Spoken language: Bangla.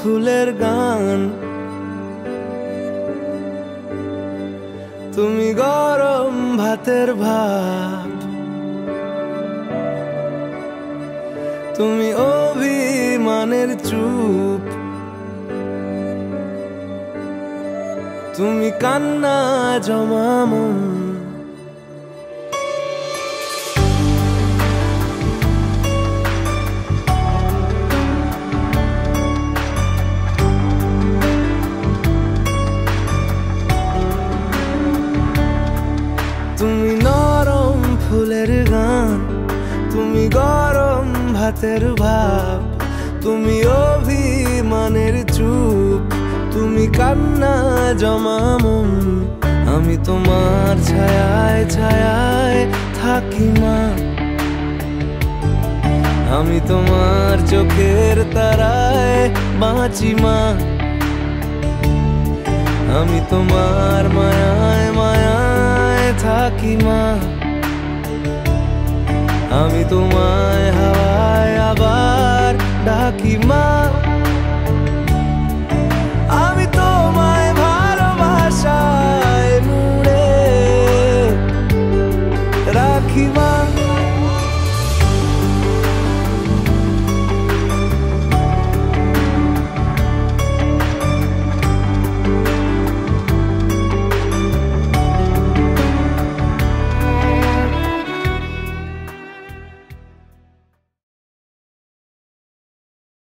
ফুলের গান, তুমি গরম ভাতের ভাত, তুমি অভিমানের চুপ, তুমি কান্না জমা মন। তুমি নরম ফুলের গান, তুমি গরম ভাতের ভাব, তুমি অভিমানের চুপ, তুমি কান্না জমা মন। আমি তোমার ছায়ায় ছায়ায় থাকি মা, আমি তোমার চোখের তারায় বাঁচি মা, আমি তোমার মায়ায় মায়ায় থাকি মা, আমি তোমায় হাওয়ায় আবার ডাকি মা।